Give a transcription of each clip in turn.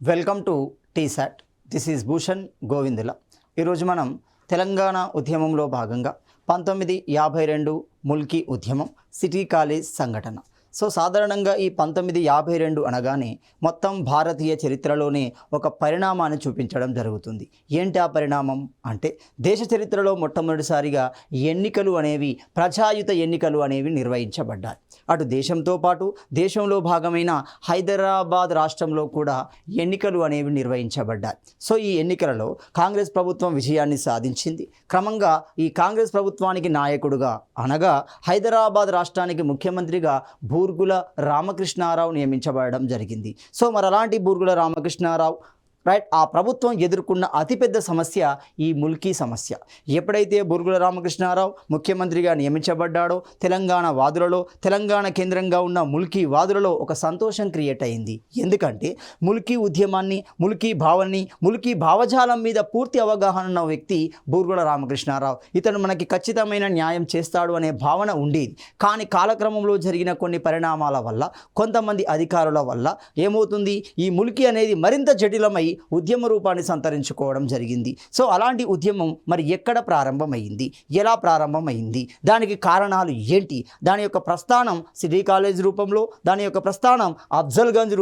Welcome to T-SAT. This is Bhushan Govindula. ఈరోజు మనం తెలంగాణ ఉద్యమంలో భాగంగా 1952 ముల్కీ ఉద్యమం, సిటీ కాలేజ్ సంఘటన. సాధారణంగా ఈ 1952 అనగానే మొత్తం భారతీయ చరిత్రలోనే ఒక పరిణామాన్ని చూపించడం జరుగుతుంది. ఏంటి ఆ పరిణామం అంటే, దేశ చరిత్రలో మొట్టమొదటిసారిగా ఎన్నికలు అనేవి, ప్రజాయుత ఎన్నికలు అనేవి నిర్వహించబడ్డాయి. అటు దేశంతో పాటు దేశంలో భాగమైన హైదరాబాద్ రాష్ట్రంలో కూడా ఎన్నికలు అనేవి నిర్వహించబడ్డాయి. ఈ ఎన్నికలలో కాంగ్రెస్ ప్రభుత్వం విజయాన్ని సాధించింది. క్రమంగా ఈ కాంగ్రెస్ ప్రభుత్వానికి నాయకుడుగా అనగా హైదరాబాద్ రాష్ట్రానికి ముఖ్యమంత్రిగా బూర్గుల రామకృష్ణారావు నియమించబడడం జరిగింది. మరి అలాంటి బూర్గుల రామకృష్ణారావు ఆ ప్రభుత్వం ఎదుర్కొన్న అతిపెద్ద సమస్య ఈ ముల్కీ సమస్య. ఎప్పుడైతే బూర్గుల రామకృష్ణారావు ముఖ్యమంత్రిగా నియమించబడ్డాడో తెలంగాణ వాదులలో, తెలంగాణ కేంద్రంగా ఉన్న ముల్కీ వాదులలో ఒక సంతోషం క్రియేట్ అయింది. ఎందుకంటే ముల్కీ ఉద్యమాన్ని, ముల్కీ భావాన్ని, ముల్కీ భావజాలం మీద పూర్తి అవగాహన ఉన్న వ్యక్తి బూర్గుల రామకృష్ణారావు. ఇతను మనకి ఖచ్చితమైన న్యాయం చేస్తాడు అనే భావన ఉండేది. కానీ కాలక్రమంలో జరిగిన కొన్ని పరిణామాల వల్ల, కొంతమంది అధికారుల వల్ల ఏమవుతుంది, ఈ ముల్కీ అనేది మరింత జటిలమై ఉద్యమ రూపాన్ని సంతరించుకోవడం జరిగింది. అలాంటి ఉద్యమం మరి ఎక్కడ ప్రారంభమైంది, ఎలా ప్రారంభమైంది, దానికి కారణాలు ఏంటి, దాని యొక్క ప్రస్థానం సిటీ కాలేజ్ రూపంలో, దాని యొక్క ప్రస్థానం అఫ్జల్గంజ్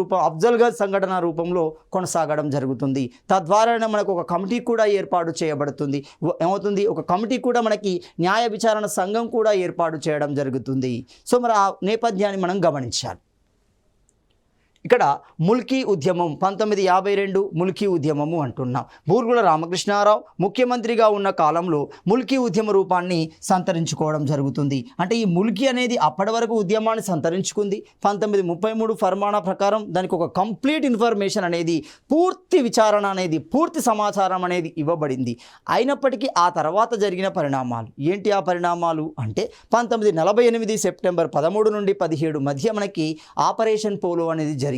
సంఘటన రూపంలో కొనసాగడం జరుగుతుంది. తద్వారా మనకు ఒక కమిటీ కూడా ఏర్పాటు చేయబడుతుంది. ఏమవుతుంది, ఒక కమిటీ కూడా మనకి న్యాయ విచారణ సంఘం కూడా ఏర్పాటు చేయడం జరుగుతుంది. మరి ఆ నేపథ్యాన్ని మనం గమనించాలి. ఇక్కడ ముల్కీ ఉద్యమం 1952 ముల్కీ ఉద్యమము అంటున్నాం. బూర్గుల రామకృష్ణారావు ముఖ్యమంత్రిగా ఉన్న కాలంలో ముల్కీ ఉద్యమ రూపాన్ని సంతరించుకోవడం జరుగుతుంది. అంటే ఈ ముల్కీ అనేది అప్పటి వరకు ఉద్యమాన్ని సంతరించుకుంది. 1933 ఫర్మానా ప్రకారం దానికి ఒక కంప్లీట్ ఇన్ఫర్మేషన్ అనేది, పూర్తి విచారణ అనేది, పూర్తి సమాచారం అనేది ఇవ్వబడింది. అయినప్పటికీ ఆ తర్వాత జరిగిన పరిణామాలు ఏంటి? ఆ పరిణామాలు అంటే 1948 సెప్టెంబర్ 13 నుండి 17 మధ్య మనకి ఆపరేషన్ పోలో అనేది జరిగింది.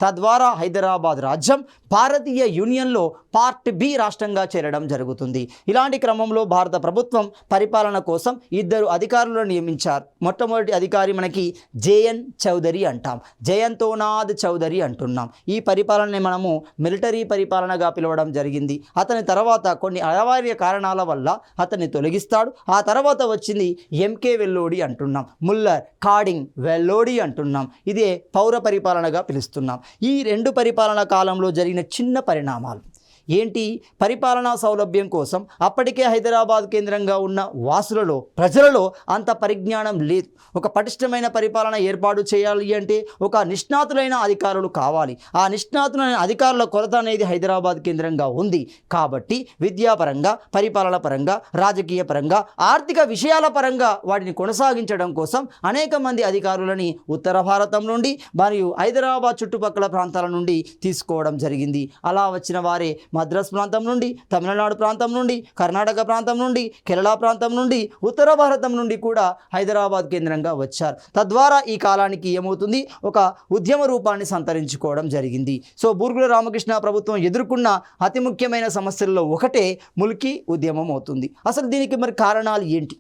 తద్వారా హైదరాబాద్ రాజ్యం భారతీయ యూనియన్లో పార్ట్ బి రాష్ట్రంగా చేరడం జరుగుతుంది. ఇలాంటి క్రమంలో భారత ప్రభుత్వం పరిపాలన కోసం 2 అధికారులను నియమించారు. మొట్టమొదటి అధికారి మనకి జేఎన్ చౌదరి అంటాం, జయంతోనాథ్ చౌదరి అంటున్నాం. ఈ పరిపాలనని మనము మిలిటరీ పరిపాలనగా పిలవడం జరిగింది. అతని తర్వాత కొన్ని అనివార్య కారణాల వల్ల అతన్ని తొలగిస్తాడు. ఆ తర్వాత వచ్చింది ఎంకే వెల్లోడి అంటున్నాం, ముల్లర్ కాడింగ్ వెల్లోడి అంటున్నాం. ఇదే పౌర పరిపాలనగా పిలుస్తున్నాం. ఈ 2 పరిపాలనా కాలంలో జరిగిన చిన్న పరిణామాలు ఏంటి? పరిపాలనా సౌలభ్యం కోసం అప్పటికే హైదరాబాద్ కేంద్రంగా ఉన్న వాసులలో, ప్రజలలో అంత పరిజ్ఞానం లేదు. ఒక పటిష్టమైన పరిపాలన ఏర్పాటు చేయాలి అంటే ఒక నిష్ణాతులైన అధికారులు కావాలి. ఆ నిష్ణాతులైన అధికారుల కొరత అనేది హైదరాబాద్ కేంద్రంగా ఉంది. కాబట్టి విద్యాపరంగా, పరిపాలన పరంగా, రాజకీయ పరంగా, ఆర్థిక విషయాల పరంగా వాటిని కొనసాగించడం కోసం అనేక మంది అధికారులని ఉత్తర భారతం నుండి మరియు హైదరాబాద్ చుట్టుపక్కల ప్రాంతాల నుండి తీసుకోవడం జరిగింది. అలా వచ్చిన వారే మద్రాస్ ప్రాంతం నుండి, తమిళనాడు ప్రాంతం నుండి, కర్ణాటక ప్రాంతం నుండి, కేరళ ప్రాంతం నుండి, ఉత్తర భారతం నుండి కూడా హైదరాబాద్ కేంద్రంగా వచ్చారు. తద్వారా ఈ కాలానికి ఏమవుతుంది, ఒక ఉద్యమ రూపాన్ని సంతరించుకోవడం జరిగింది. బూర్గుల రామకృష్ణ ప్రభుత్వం ఎదుర్కొన్న అతి ముఖ్యమైన సమస్యల్లో ఒకటే ముల్కీ ఉద్యమం అవుతుంది. అసలు దీనికి మరి కారణాలు ఏంటి?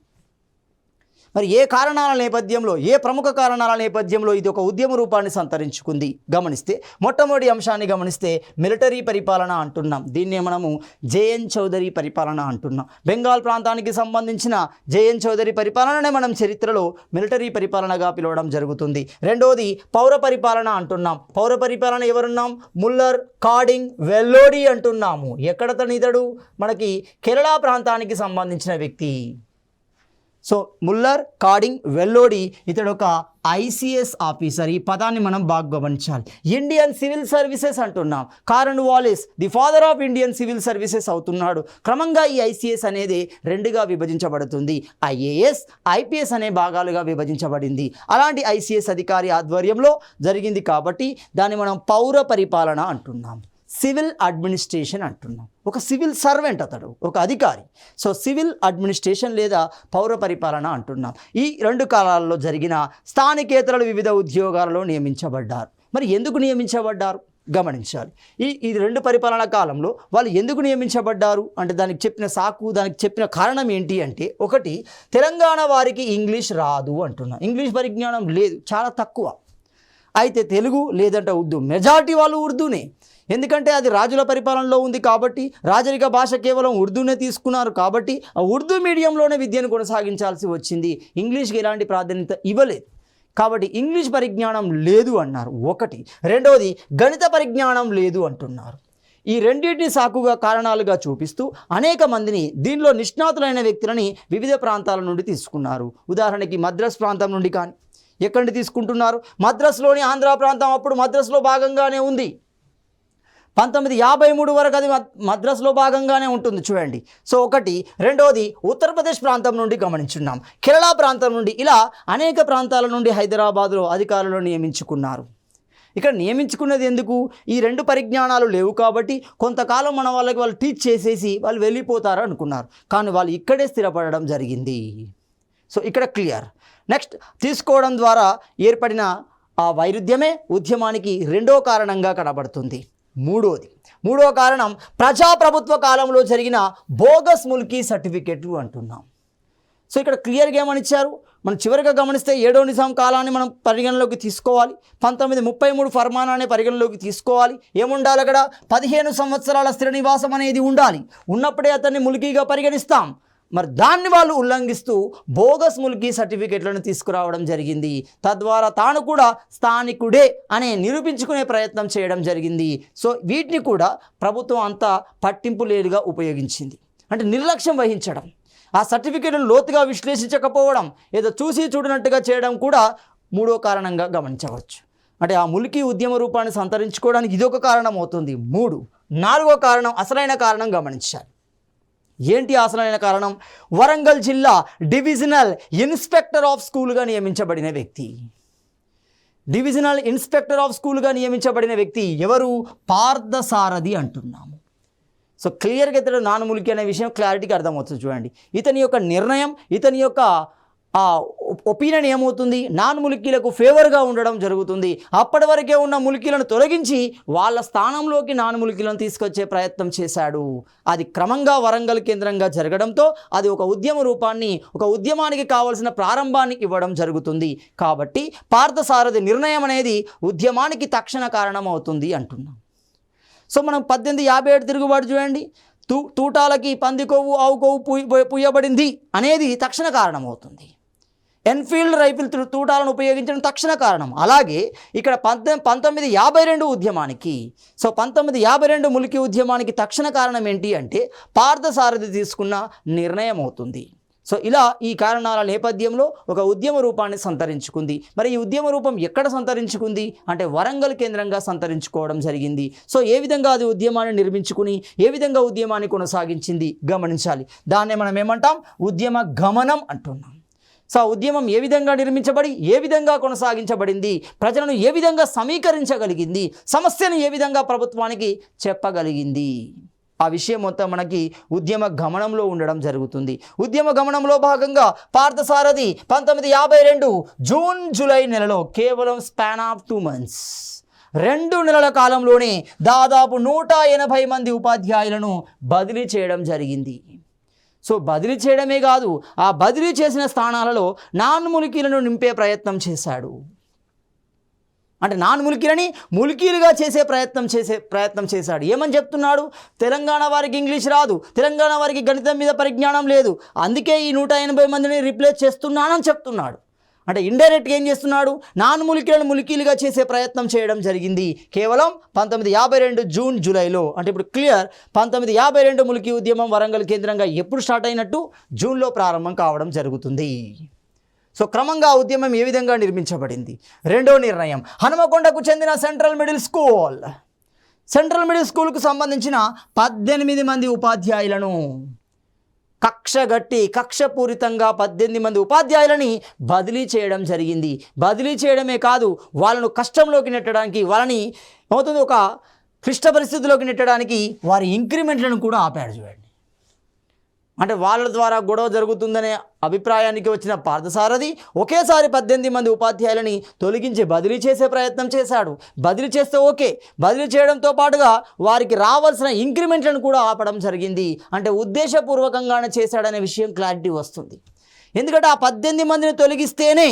మరి ఏ కారణాల నేపథ్యంలో, ఏ ప్రముఖ కారణాల నేపథ్యంలో ఇది ఒక ఉద్యమ రూపాన్ని సంతరించుకుంది గమనిస్తే, మొట్టమొదటి అంశాన్ని గమనిస్తే మిలిటరీ పరిపాలన అంటున్నాం. దీన్నే మనము జేఎన్ చౌదరి పరిపాలన అంటున్నాం. బెంగాల్ ప్రాంతానికి సంబంధించిన జేఎన్ చౌదరి పరిపాలననే మనం చరిత్రలో మిలిటరీ పరిపాలనగా పిలవడం జరుగుతుంది. రెండోది పౌర పరిపాలన అంటున్నాం. పౌర పరిపాలన ఎవరున్నాం? ముల్లర్ కాడింగ్ వెల్లోడి అంటున్నాము. ఎక్కడతనితడు? మనకి కేరళ ప్రాంతానికి సంబంధించిన వ్యక్తి. ముల్లర్ కాడింగ్ వెల్లోడి ఇతడు ఒక ఐసిఎస్ ఆఫీసర్. ఈ పదాన్ని మనం బాగా గమనించాలి. ఇండియన్ సివిల్ సర్వీసెస్ అంటున్నాం. Cornwallis the father of Indian civil services అవుతున్నాడు. క్రమంగా ఈ ఐసిఎస్ అనేది 2గా విభజించబడుతుంది. ఐఏఎస్, ఐపీఎస్ అనే భాగాలుగా విభజించబడింది. అలాంటి ఐసిఎస్ అధికారి ఆధ్వర్యంలో జరిగింది కాబట్టి దాన్ని మనం పౌర పరిపాలన అంటున్నాం. సివిల్ అడ్మినిస్ట్రేషన్ అంటున్నాం. ఒక సివిల్ సర్వెంట్ అతడు, ఒక అధికారి. సివిల్ అడ్మినిస్ట్రేషన్ లేదా పౌర పరిపాలన అంటున్నాం. ఈ 2 కాలాల్లో జరిగిన స్థానికేతరులు వివిధ ఉద్యోగాలలో నియమించబడ్డారు. మరి ఎందుకు నియమించబడ్డారు గమనించాలి. ఈ 2 పరిపాలనా కాలంలో వాళ్ళు ఎందుకు నియమించబడ్డారు అంటే దానికి చెప్పిన సాకు, దానికి చెప్పిన కారణం ఏంటి అంటే, ఒకటి తెలంగాణ వారికి ఇంగ్లీష్ రాదు అంటున్నాం. ఇంగ్లీష్ పరిజ్ఞానం లేదు, చాలా తక్కువ. అయితే తెలుగు లేదంటే ఉర్దూ, మెజారిటీ వాళ్ళు ఉర్దూనే. ఎందుకంటే అది రాజుల పరిపాలనలో ఉంది కాబట్టి, రాజరిక భాష కేవలం ఉర్దూనే తీసుకున్నారు కాబట్టి ఆ ఉర్దూ మీడియంలోనే విద్యను కొనసాగించాల్సి వచ్చింది. ఇంగ్లీష్కి ఎలాంటి ప్రాధాన్యత ఇవ్వలేదు. కాబట్టి ఇంగ్లీష్ పరిజ్ఞానం లేదు అన్నారు ఒకటి. రెండవది గణిత పరిజ్ఞానం లేదు అంటున్నారు. ఈ రెండింటిని సాకుగా కారణాలుగా చూపిస్తూ అనేక మందిని దీనిలో నిష్ణాతులైన వ్యక్తులని వివిధ ప్రాంతాల నుండి తీసుకున్నారు. ఉదాహరణకి మద్రాస్ ప్రాంతం నుండి కానీ ఎక్కడి నుండి తీసుకుంటున్నారు? మద్రాసులోని ఆంధ్ర ప్రాంతం అప్పుడు మద్రాసులో భాగంగానే ఉంది. 1953 వరకు అది మద్రాసులో భాగంగానే ఉంటుంది చూడండి. సో ఒకటి. రెండవది ఉత్తరప్రదేశ్ ప్రాంతం నుండి గమనించున్నాం, కేరళ ప్రాంతం నుండి, ఇలా అనేక ప్రాంతాల నుండి హైదరాబాద్లో అధికారులను నియమించుకున్నారు. ఇక్కడ నియమించుకున్నది ఎందుకు? ఈ రెండు పరిజ్ఞానాలు లేవు కాబట్టి కొంతకాలం మన వాళ్ళకి వాళ్ళు టీచ్ చేసేసి వాళ్ళు వెళ్ళిపోతారు అనుకున్నారు. కానీ వాళ్ళు ఇక్కడే స్థిరపడడం జరిగింది. సో ఇక్కడ క్లియర్. నెక్స్ట్, తీసుకోవడం ద్వారా ఏర్పడిన ఆ వైరుధ్యమే ఉద్యమానికి రెండో కారణంగా కనబడుతుంది. మూడో కారణం ప్రజాప్రభుత్వ కాలంలో జరిగిన బోగస్ ముల్కీ సర్టిఫికెట్లు అంటున్నాం. సో ఇక్కడ క్లియర్గా ఏమనిచ్చారు? మనం చివరిగా గమనిస్తే 7వ నిజాం కాలాన్ని మనం పరిగణలోకి తీసుకోవాలి. 1933 ఫర్మానాన్ని పరిగణలోకి తీసుకోవాలి. ఏముండాలి అక్కడ? 15 సంవత్సరాల స్థిర నివాసం అనేది ఉండాలి. ఉన్నప్పుడే అతన్ని ముల్కీగా పరిగణిస్తాం. మరి దాన్ని వాళ్ళు ఉల్లంఘిస్తూ బోగస్ ముల్కీ సర్టిఫికెట్లను తీసుకురావడం జరిగింది. తద్వారా తాను కూడా స్థానికుడే అనే నిరూపించుకునే ప్రయత్నం చేయడం జరిగింది. సో వీటిని కూడా ప్రభుత్వం అంతా పట్టింపు లేదుగా ఉపయోగించింది. అంటే నిర్లక్ష్యం వహించడం, ఆ సర్టిఫికెట్ను లోతుగా విశ్లేషించకపోవడం, ఏదో చూసి చూడనట్టుగా చేయడం కూడా మూడో కారణంగా గమనించవచ్చు. అంటే ఆ ముల్కీ ఉద్యమ రూపాన్ని సంతరించుకోవడానికి ఇదొక కారణం అవుతుంది. 4వ కారణం, అసలైన కారణం గమనించాలి. ఏంటి అసలైన కారణం? వరంగల్ జిల్లా డివిజనల్ ఇన్స్పెక్టర్ ఆఫ్ స్కూల్గా నియమించబడిన వ్యక్తి. డివిజనల్ ఇన్స్పెక్టర్ ఆఫ్ స్కూల్గా నియమించబడిన వ్యక్తి ఎవరు? పార్థసారథి అంటున్నాము. సో క్లియర్గా ఇతడు నాన్ ముల్కీ అనే విషయం క్లారిటీగా అర్థమవుతుంది. చూడండి, ఇతని యొక్క నిర్ణయం, ఇతని యొక్క ఒపీనియన్ ఏమవుతుంది? నాన్ ముల్కీలకు ఫేవర్గా ఉండడం జరుగుతుంది. అప్పటి వరకే ఉన్న ముల్కీలను తొలగించి వాళ్ళ స్థానంలోకి నాన్ ముల్కీలను తీసుకొచ్చే ప్రయత్నం చేశాడు. అది క్రమంగా వరంగల్ కేంద్రంగా జరగడంతో అది ఒక ఉద్యమ రూపాన్ని, ఒక ఉద్యమానికి కావలసిన ప్రారంభాన్ని ఇవ్వడం జరుగుతుంది. కాబట్టి పార్థసారథి నిర్ణయం అనేది ఉద్యమానికి తక్షణ కారణం అవుతుంది అంటున్నాం. సో మనం 1857 తిరుగుబాటు చూడండి, తూటాలకి పంది కొవ్వు ఆవు కొవ్వు పూయబడింది అనేది తక్షణ కారణం అవుతుంది. ఎన్ఫీల్డ్ రైఫిల్ తూటాలను ఉపయోగించడం తక్షణ కారణం. అలాగే ఇక్కడ 1952 ఉద్యమానికి, సో 1952 ముల్కీ ఉద్యమానికి తక్షణ కారణం ఏంటి అంటే పార్థసారథి తీసుకున్న నిర్ణయం అవుతుంది. సో ఇలా ఈ కారణాల నేపథ్యంలో ఒక ఉద్యమ రూపాన్ని సంతరించుకుంది. మరి ఈ ఉద్యమ రూపం ఎక్కడ సంతరించుకుంది అంటే వరంగల్ కేంద్రంగా సంతరించుకోవడం జరిగింది. సో ఏ విధంగా అది ఉద్యమాన్ని నిర్మించుకుని ఏ విధంగా ఉద్యమాన్ని కొనసాగించింది గమనించాలి. దాన్నే మనం ఏమంటాం? ఉద్యమ గమనం అంటున్నాం. సో ఉద్యమం ఏ విధంగా నిర్మించబడి ఏ విధంగా కొనసాగించబడింది, ప్రజలను ఏ విధంగా సమీకరించగలిగింది, సమస్యను ఏ విధంగా ప్రభుత్వానికి చెప్పగలిగింది, ఆ విషయం మొత్తం మనకి ఉద్యమ గమనంలో ఉండడం జరుగుతుంది. ఉద్యమ గమనంలో భాగంగా పార్థసారథి 1952 జూన్ జూలై నెలలో కేవలం స్పాన్ ఆఫ్ 2 months 2 నెలల కాలంలోనే దాదాపు 180 మంది ఉపాధ్యాయులను బదిలీ చేయడం జరిగింది. సో బదిలీ చేయడమే కాదు, ఆ బదిలీ చేసిన స్థానాలలో నాన్ ముల్కీలను నింపే ప్రయత్నం చేశాడు. అంటే నాన్ ముల్కీలని ముల్కీలుగా చేసే ప్రయత్నం చేశాడు. ఏమని చెప్తున్నాడు? తెలంగాణ వారికి ఇంగ్లీష్ రాదు, తెలంగాణ వారికి గణితం మీద పరిజ్ఞానం లేదు, అందుకే ఈ 180 మందిని రిప్లేస్ చేస్తున్నానని చెప్తున్నాడు. అంటే ఇండైరెక్ట్గా ఏం చేస్తున్నాడు? నాన్ ముల్కీలను ముల్కీలుగా చేసే ప్రయత్నం చేయడం జరిగింది. కేవలం 1952 జూన్ జూలైలో. అంటే ఇప్పుడు క్లియర్, 1952 ముల్కీ ఉద్యమం వరంగల్ కేంద్రంగా ఎప్పుడు స్టార్ట్ అయినట్టు? జూన్లో ప్రారంభం కావడం జరుగుతుంది. సో క్రమంగా ఉద్యమం ఏ విధంగా నిర్మించబడింది? రెండో నిర్ణయం, హనుమకొండకు చెందిన సెంట్రల్ మిడిల్ స్కూల్కు సంబంధించిన 18 మంది ఉపాధ్యాయులను కక్షపూరితంగా 18 మంది ఉపాధ్యాయులని బదిలీ చేయడం జరిగింది. బదిలీ చేయడమే కాదు, వాళ్ళను కష్టంలోకి నెట్టడానికి, వాళ్ళని అవుతుంది ఒక క్లిష్ట పరిస్థితుల్లోకి నెట్టడానికి వారి ఇంక్రిమెంట్లను కూడా ఆపాడు. చూడండి, అంటే వాళ్ళ ద్వారా గొడవ జరుగుతుందనే అభిప్రాయానికి వచ్చిన పార్థసారథి ఒకేసారి 18 మంది ఉపాధ్యాయులని తొలగించి బదిలీ చేసే ప్రయత్నం చేశాడు. బదిలీ చేస్తే ఓకే, బదిలీ చేయడంతో పాటుగా వారికి రావాల్సిన ఇంక్రిమెంట్లను కూడా ఆపడం జరిగింది. అంటే ఉద్దేశపూర్వకంగానే చేశాడనే విషయం క్లారిటీ వస్తుంది. ఎందుకంటే ఆ 18 మందిని తొలగిస్తేనే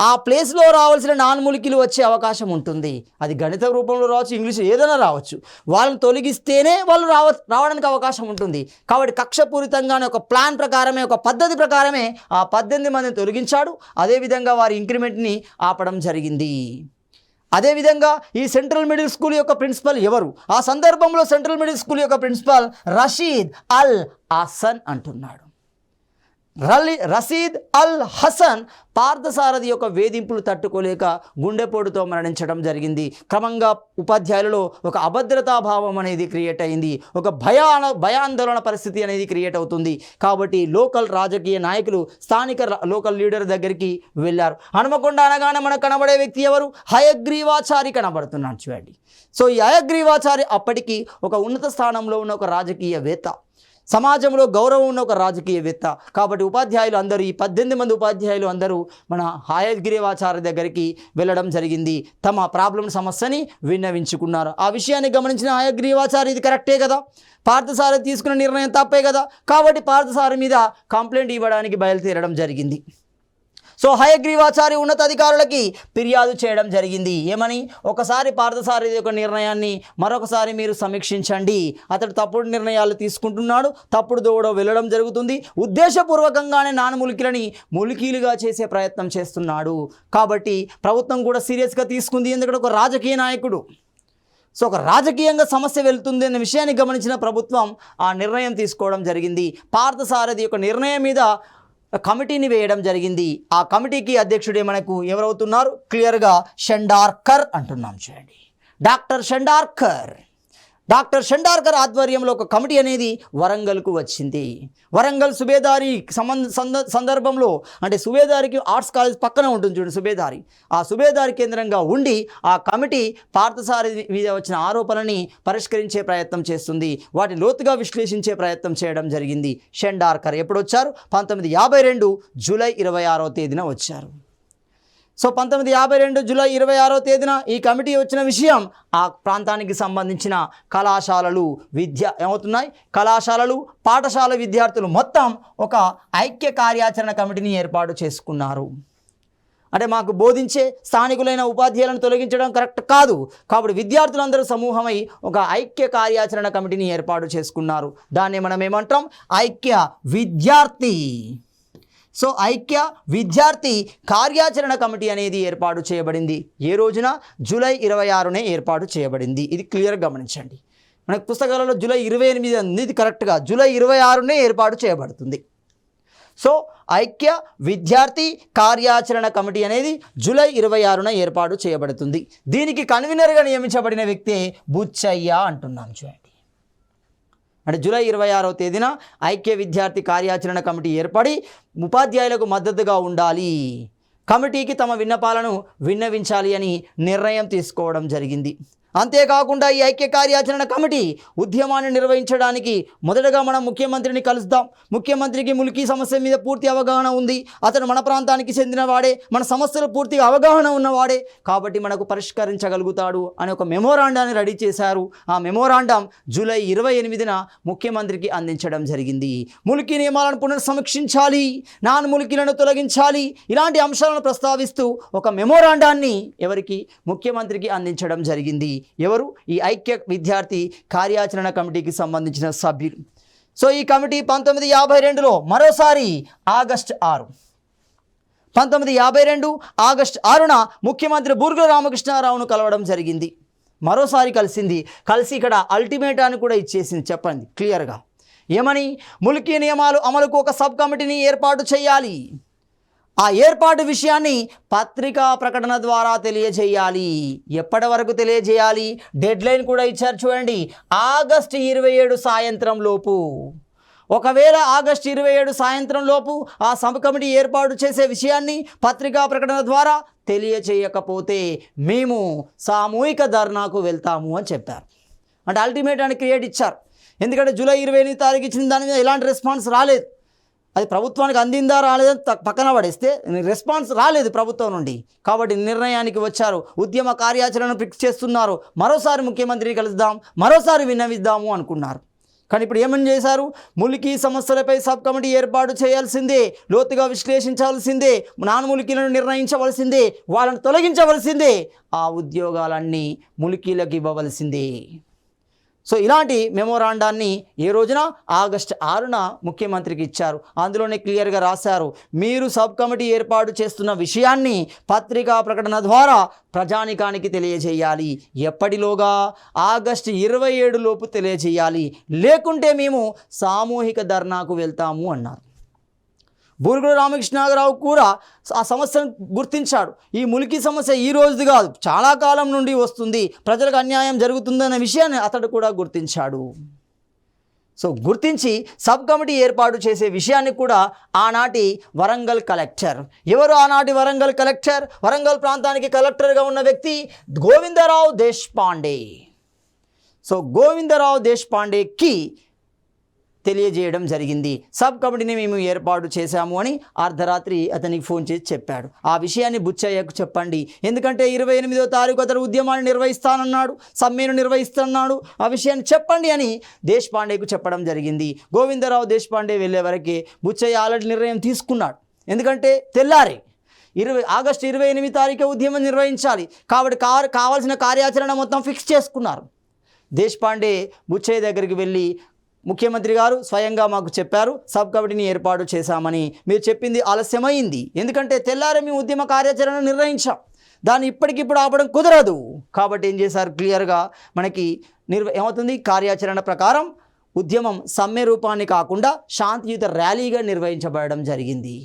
ఆ ప్లేస్లో రావాల్సిన నాన్ మూలికలు వచ్చే అవకాశం ఉంటుంది. అది గణిత రూపంలో రావచ్చు, ఇంగ్లీష్ ఏదైనా రావచ్చు. వాళ్ళని తొలగిస్తేనే వాళ్ళు రావడానికి అవకాశం ఉంటుంది. కాబట్టి కక్షపూరితంగానే ఒక ప్లాన్ ప్రకారమే, ఒక పద్ధతి ప్రకారమే ఆ 18 మందిని తొలగించాడు. అదేవిధంగా వారి ఇంక్రిమెంట్ని ఆపడం జరిగింది. అదేవిధంగా ఈ సెంట్రల్ మిడిల్ స్కూల్ యొక్క ప్రిన్సిపల్ ఎవరు? ఆ సందర్భంలో సెంట్రల్ మిడిల్ స్కూల్ యొక్క ప్రిన్సిపల్ రషీద్ అల్ హసన్ అంటున్నాడు. రషీద్ అల్ హసన్ పార్థసారథి యొక్క వేధింపులు తట్టుకోలేక గుండెపోటుతో మరణించడం జరిగింది. క్రమంగా ఉపాధ్యాయులలో ఒక అభద్రతా భావం అనేది క్రియేట్ అయింది. ఒక భయాందోళన పరిస్థితి అనేది క్రియేట్ అవుతుంది. కాబట్టి లోకల్ రాజకీయ నాయకులు స్థానిక లోకల్ లీడర్ దగ్గరికి వెళ్ళారు. హనుమకొండ అనగానే మనకు కనబడే వ్యక్తి ఎవరు? హయగ్రీవాచారి కనబడుతున్నాడు చూడండి. సో ఈ హయగ్రీవాచారి అప్పటికి ఒక ఉన్నత స్థానంలో ఉన్న ఒక రాజకీయవేత్త, సమాజంలో గౌరవం ఉన్న ఒక రాజకీయవేత్త. కాబట్టి ఉపాధ్యాయులు అందరూ, ఈ 18 మంది ఉపాధ్యాయులు అందరూ మన హయగ్రీవాచార్య దగ్గరికి వెళ్ళడం జరిగింది. తమ సమస్యని విన్నవించుకున్నారు. ఆ విషయాన్ని గమనించిన హయగ్రీవాచార్య ఇది కరెక్టే కదా, పార్థసారథి తీసుకున్న నిర్ణయం తప్పే కదా, కాబట్టి పార్థసారథి మీద కంప్లైంట్ ఇవ్వడానికి బయలుదేరడం జరిగింది. సో హయగ్రీవాచారి ఉన్నతాధికారులకి ఫిర్యాదు చేయడం జరిగింది. ఏమని? ఒకసారి పార్థసారథి యొక్క నిర్ణయాన్ని మరొకసారి మీరు సమీక్షించండి. అతడు తప్పుడు నిర్ణయాలు తీసుకుంటున్నాడు, తప్పుడు దోవడో వెళ్ళడం జరుగుతుంది, ఉద్దేశపూర్వకంగానే నానములికిలని ములికీలుగా చేసే ప్రయత్నం చేస్తున్నాడు. కాబట్టి ప్రభుత్వం కూడా సీరియస్గా తీసుకుంది. ఎందుకంటే ఒక రాజకీయ నాయకుడు, సో ఒక రాజకీయంగా సమస్య వెళ్తుంది అనే విషయాన్ని గమనించిన ప్రభుత్వం ఆ నిర్ణయం తీసుకోవడం జరిగింది. పార్థసారథి యొక్క నిర్ణయం మీద కమిటీని వేయడం జరిగింది. ఆ కమిటీకి అధ్యక్షుడే మనకు ఎవరవుతున్నారు? క్లియర్గా షెండార్కర్ అంటున్నాం చూడండి. డాక్టర్ షెండార్కర్ ఆధ్వర్యంలో ఒక కమిటీ అనేది వరంగల్కు వచ్చింది. వరంగల్ సుబేదారి సందర్భంలో, అంటే సుబేదారికి ఆర్ట్స్ కాలేజ్ పక్కన ఉంటుంది చూడండి సుబేదారి, ఆ సుబేదారి కేంద్రంగా ఉండి ఆ కమిటీ పార్థసారథి మీద వచ్చిన ఆరోపణని పరిష్కరించే ప్రయత్నం చేస్తుంది. వాటిని లోతుగా విశ్లేషించే ప్రయత్నం చేయడం జరిగింది. షెండార్కర్ ఎప్పుడు వచ్చారు? 1952 జూలై 26వ తేదీన వచ్చారు. సో 1952 జూలై 26వ తేదీన ఈ కమిటీ వచ్చిన విషయం ఆ ప్రాంతానికి సంబంధించిన కళాశాలలు ఏమవుతున్నాయి? కళాశాలలు, పాఠశాల విద్యార్థులు మొత్తం ఒక ఐక్య కార్యాచరణ కమిటీని ఏర్పాటు చేసుకున్నారు. అంటే మాకు బోధించే స్థానికులైన ఉపాధ్యాయులను తొలగించడం కరెక్ట్ కాదు, కాబట్టి విద్యార్థులందరూ సమూహమై ఒక ఐక్య కార్యాచరణ కమిటీని ఏర్పాటు చేసుకున్నారు. దాన్ని మనం ఏమంటాం? ఐక్య విద్యార్థి. సో ఐక్య విద్యార్థి కార్యాచరణ కమిటీ అనేది ఏర్పాటు చేయబడింది. ఏ రోజున? జూలై 26నే ఏర్పాటు చేయబడింది. ఇది క్లియర్గా గమనించండి. మనకు పుస్తకాలలో జూలై 28 ఉంది, ఇది కరెక్ట్గా జూలై 26నే ఏర్పాటు చేయబడుతుంది. సో ఐక్య విద్యార్థి కార్యాచరణ కమిటీ అనేది జూలై 26న ఏర్పాటు చేయబడుతుంది. దీనికి కన్వీనర్గా నియమించబడిన వ్యక్తే బుచ్చయ్య అంటున్నాం చూడండి. అంటే జూలై 26వ తేదీన ఐక్య విద్యార్థి కార్యాచరణ కమిటీ ఏర్పడి ఉపాధ్యాయులకు మద్దతుగా ఉండాలి, కమిటీకి తమ విన్నపాలను విన్నవించాలి అని నిర్ణయం తీసుకోవడం జరిగింది. అంతేకాకుండా ఈ ఐక్య కార్యాచరణ కమిటీ ఉద్యమాన్ని నిర్వహించడానికి మొదటగా మనం ముఖ్యమంత్రిని కలుస్తాం. ముఖ్యమంత్రికి ములికీ సమస్య మీద పూర్తి అవగాహన ఉంది, అతను మన ప్రాంతానికి చెందినవాడే, మన సమస్యలు పూర్తిగా అవగాహన ఉన్నవాడే, కాబట్టి మనకు పరిష్కరించగలుగుతాడు అని ఒక మెమోరాండాన్ని రెడీ చేశారు. ఆ మెమోరాండం జూలై 28న ముఖ్యమంత్రికి అందించడం జరిగింది. ములికీ నియమాలను పునఃసమీక్షించాలి, నాన్ ములికీలను తొలగించాలి, ఇలాంటి అంశాలను ప్రస్తావిస్తూ ఒక మెమోరాండాన్ని ఎవరికి? ముఖ్యమంత్రికి అందించడం జరిగింది. ఎవరు? ఈ ఐక్య విద్యార్థి కార్యాచరణ కమిటీకి సంబంధించిన సభ్యులు. సో ఈ కమిటీ 1952లో మరోసారి ఆగస్టు 6న ముఖ్యమంత్రి బూర్గుల రామకృష్ణారావును కలవడం జరిగింది. మరోసారి కలిసి ఇక్కడ అల్టిమేటాన్ని కూడా ఇచ్చేసింది. చెప్పండి క్లియర్గా ఏమని? ములికీ నియమాలు అమలుకు ఒక సబ్ కమిటీని ఏర్పాటు చేయాలి, ఆ ఏర్పాటు విషయాన్ని పత్రికా ప్రకటన ద్వారా తెలియజేయాలి. ఎప్పటి వరకు తెలియజేయాలి? డెడ్ లైన్ కూడా ఇచ్చారు చూడండి, ఆగస్టు 27 సాయంత్రం లోపు. ఒకవేళ ఆగస్టు 27 సాయంత్రం లోపు ఆ సబ్ కమిటీ ఏర్పాటు చేసే విషయాన్ని పత్రికా ప్రకటన ద్వారా తెలియచేయకపోతే మేము సామూహిక ధర్నాకు వెళ్తాము అని చెప్పారు. అంటే అల్టిమేట్ అని క్రియేట్ ఇచ్చారు. ఎందుకంటే జూలై 28 తారీఖు ఇచ్చిన దాని మీద ఎలాంటి రెస్పాన్స్ రాలేదు. అది ప్రభుత్వానికి అందిందా రాలేదని పక్కన పడేస్తే రెస్పాన్స్ రాలేదు ప్రభుత్వం నుండి. కాబట్టి నిర్ణయానికి వచ్చారు, ఉద్యమ కార్యాచరణను ఫిక్స్ చేస్తున్నారు, మరోసారి ముఖ్యమంత్రిని కలుద్దాం, మరోసారి విన్నవిద్దాము అనుకున్నారు. కానీ ఇప్పుడు ఏమని చేశారు, ములికీ సమస్యలపై సబ్ కమిటీ ఏర్పాటు చేయాల్సిందే, లోతుగా విశ్లేషించాల్సిందే, నాన్ ములికీలను నిర్ణయించవలసిందే, వాళ్ళని తొలగించవలసిందే, ఆ ఉద్యోగాలన్నీ ములికీలకు ఇవ్వవలసిందే. సో ఇలాంటి మెమోరాండాన్ని ఏ రోజున ఆగస్టు 6న ముఖ్యమంత్రికి ఇచ్చారు. అందులోనే క్లియర్గా రాశారు, మీరు సబ్ కమిటీ ఏర్పాటు చేస్తున్న విషయాన్ని పత్రికా ప్రకటన ద్వారా ప్రజానికానికి తెలియజేయాలి. ఎప్పటిలోగా? ఆగస్టు 27 లోపు తెలియజేయాలి, లేకుంటే మేము సామూహిక ధర్నాకు వెళ్తాము అన్నారు. బూరుగుల రామకృష్ణరావు కూడా ఆ సమస్యను గుర్తించాడు. ఈ ములికీ సమస్య ఈ రోజుది కాదు, చాలా కాలం నుండి వస్తుంది, ప్రజలకు అన్యాయం జరుగుతుందన్న విషయాన్ని అతడు కూడా గుర్తించాడు. సో గుర్తించి సబ్ కమిటీ ఏర్పాటు చేసే విషయాన్ని కూడా ఆనాటి వరంగల్ కలెక్టర్, ఎవరు ఆనాటి వరంగల్ కలెక్టర్, వరంగల్ ప్రాంతానికి కలెక్టర్గా ఉన్న వ్యక్తి గోవిందరావు దేశపాండే. సో గోవిందరావు దేశపాండేకి తెలియజేయడం జరిగింది. సబ్ కమిటీని మేము ఏర్పాటు చేశాము అని అర్ధరాత్రి అతనికి ఫోన్ చేసి చెప్పాడు. ఆ విషయాన్ని బుచ్చయ్యకు చెప్పండి, ఎందుకంటే 28వ తారీఖు అతడు ఉద్యమాన్ని నిర్వహిస్తానన్నాడు, సమ్మెను నిర్వహిస్తున్నాడు, ఆ విషయాన్ని చెప్పండి అని దేశపాండేకు చెప్పడం జరిగింది. గోవిందరావు దేశపాండే వెళ్ళే వరకే బుచ్చయ్య ఆల్రెడీ నిర్ణయం తీసుకున్నాడు. ఎందుకంటే తెల్లారి ఆగస్టు 28 తారీఖు ఉద్యమం నిర్వహించాలి కాబట్టి కావాల్సిన కార్యాచరణ మొత్తం ఫిక్స్ చేసుకున్నారు. దేశపాండే బుచ్చయ్య దగ్గరికి వెళ్ళి, ముఖ్యమంత్రి గారు స్వయంగా మాకు చెప్పారు, సబ్ కమిటీని ఏర్పాటు చేశామని, మీరు చెప్పింది ఆలస్యమైంది, ఎందుకంటే తెల్లారే మేము ఉద్యమ కార్యాచరణ నిర్వహించాం, దాన్ని ఇప్పటికిప్పుడు ఆపడం కుదరదు. కాబట్టి ఏం చేశారు, క్లియర్గా మనకి ఏమవుతుంది, కార్యాచరణ ప్రకారం ఉద్యమం సమ్మె రూపాన్ని కాకుండా శాంతియుత ర్యాలీగా నిర్వహించబడడం జరిగింది.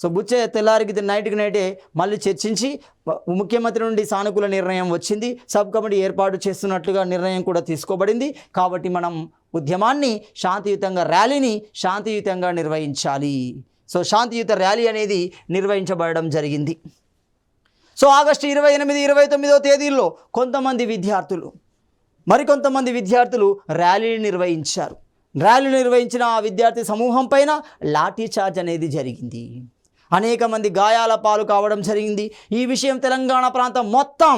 సో బుచ్చయ్య తెల్లారికి నైట్కి నైటే మళ్ళీ చర్చించి ముఖ్యమంత్రి నుండి సానుకూల నిర్ణయం వచ్చింది, సబ్ కమిటీ ఏర్పాటు చేస్తున్నట్లుగా నిర్ణయం కూడా తీసుకోబడింది. కాబట్టి మనం ఉద్యమాన్ని శాంతియుతంగా, ర్యాలీని శాంతియుతంగా నిర్వహించాలి. సో శాంతియుత ర్యాలీ అనేది నిర్వహించబడడం జరిగింది. సో ఆగస్టు 28, 29వ తేదీల్లో కొంతమంది విద్యార్థులు, మరికొంతమంది విద్యార్థులు ర్యాలీని నిర్వహించారు. ర్యాలీ నిర్వహించిన ఆ విద్యార్థి సమూహం పైన లాఠీ చార్జ్ అనేది జరిగింది. అనేక మంది గాయాల పాలు కావడం జరిగింది. ఈ విషయం తెలంగాణ ప్రాంతం మొత్తం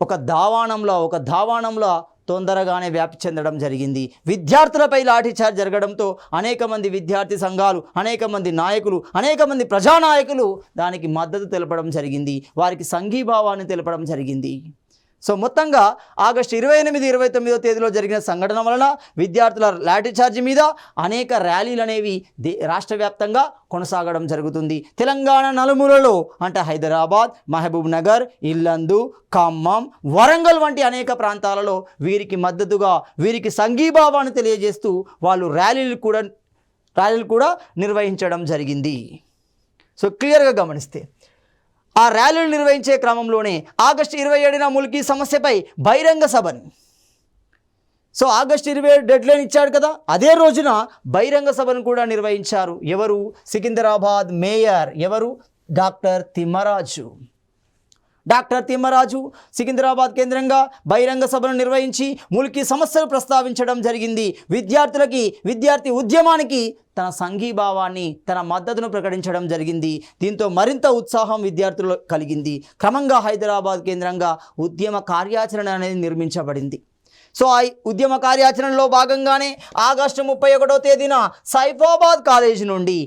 ఒక దావాణంలో తొందరగానే వ్యాప్తి చెందడం జరిగింది. విద్యార్థులపై లాఠీచార్జ్ జరగడంతో అనేక మంది విద్యార్థి సంఘాలు, అనేక మంది నాయకులు, అనేక మంది ప్రజానాయకులు దానికి మద్దతు తెలపడం జరిగింది, వారికి సంఘీభావాన్ని తెలపడం జరిగింది. సో మొత్తంగా ఆగస్టు 28, 29వ తేదీలో జరిగిన సంఘటన వలన విద్యార్థుల లాఠీచార్జ్ మీద అనేక ర్యాలీలు అనేవి రాష్ట్ర వ్యాప్తంగా కొనసాగడం జరుగుతుంది. తెలంగాణ నలుమూలలో అంటే హైదరాబాద్, మహబూబ్ నగర్, ఇల్లందు, ఖమ్మం, వరంగల్ వంటి అనేక ప్రాంతాలలో వీరికి మద్దతుగా, వీరికి సంఘీభావాన్ని తెలియజేస్తూ వాళ్ళు ర్యాలీలు కూడా నిర్వహించడం జరిగింది. సో క్లియర్గా గమనిస్తే ఆ ర్యాలీలు నిర్వహించే క్రమంలోనే ఆగస్టు 27న ములికీ సమస్యపై బహిరంగ సభని, సో ఆగస్టు 27 డెడ్లైన్ ఇచ్చాడు కదా, అదే రోజున బహిరంగ సభను కూడా నిర్వహించారు. ఎవరు? సికింద్రాబాద్ మేయర్ ఎవరు? డాక్టర్ తిమ్మరాజు సికింద్రాబాద్ కేంద్రంగా బహిరంగ సభను నిర్వహించి ములికీ సమస్యలు ప్రస్తావించడం జరిగింది. విద్యార్థి ఉద్యమానికి తన సంఘీభావాన్ని, తన మద్దతును ప్రకటించడం జరిగింది. దీంతో మరింత ఉత్సాహం విద్యార్థులు కలిగింది. క్రమంగా హైదరాబాద్ కేంద్రంగా ఉద్యమ కార్యాచరణ అనేది నిర్మించబడింది. సో ఆ ఉద్యమ కార్యాచరణలో భాగంగానే ఆగస్టు 31వ తేదీన సైఫాబాద్ కాలేజీ నుండి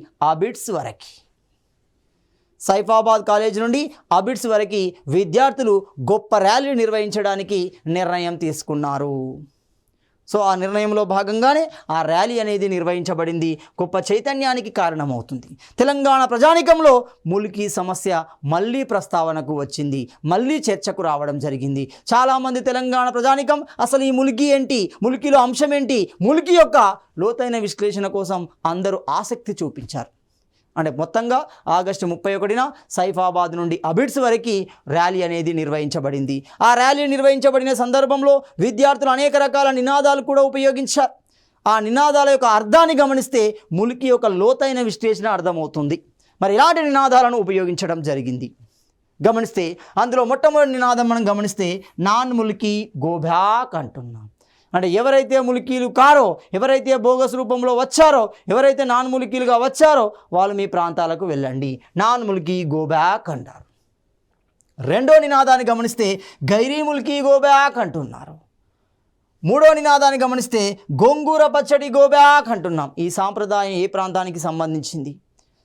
అబిడ్స్ వరకు విద్యార్థులు గొప్ప ర్యాలీ నిర్వహించడానికి నిర్ణయం తీసుకున్నారు. సో ఆ నిర్ణయంలో భాగంగానే ఆ ర్యాలీ అనేది నిర్వహించబడింది. గొప్ప చైతన్యానికి కారణమవుతుంది. తెలంగాణ ప్రజానికంలో ములికీ సమస్య మళ్ళీ ప్రస్తావనకు వచ్చింది, మళ్ళీ చర్చకు రావడం జరిగింది. చాలామంది తెలంగాణ ప్రజానికం అసలు ఈ ములికీ ఏంటి, ములికీలో అంశం ఏంటి, ములికీ యొక్క లోతైన విశ్లేషణ కోసం అందరూ ఆసక్తి చూపించారు. అంటే మొత్తంగా ఆగస్టు 31న సైఫాబాద్ నుండి అబిడ్స్ వరకు ర్యాలీ అనేది నిర్వహించబడింది. ఆ ర్యాలీ నిర్వహించబడిన సందర్భంలో విద్యార్థులు అనేక రకాల నినాదాలు కూడా ఉపయోగించారు. ఆ నినాదాల యొక్క అర్థాన్ని గమనిస్తే ములికీ యొక్క లోతైన విశ్లేషణ అర్థమవుతుంది. మరి ఇలాంటి నినాదాలను ఉపయోగించడం జరిగింది. గమనిస్తే అందులో మొట్టమొదటి నినాదం మనం గమనిస్తే నాన్ ములికీ గో బ్యాక్ అంటున్నాం. అంటే ఎవరైతే ములికీలు కారో, ఎవరైతే బోగస్ రూపంలో వచ్చారో, ఎవరైతే నాన్ ములికీలుగా వచ్చారో వాళ్ళు మీ ప్రాంతాలకు వెళ్ళండి, నాన్ ములికీ గో బ్యాక్ అంటారు. రెండో నినాదాన్ని గమనిస్తే గైరీ ములికీ గో బ్యాక్ అంటున్నారు. మూడో నినాదాన్ని గమనిస్తే గోంగూర పచ్చడి గో బ్యాక్ అంటున్నాం. ఈ సాంప్రదాయం ఏ ప్రాంతానికి సంబంధించింది?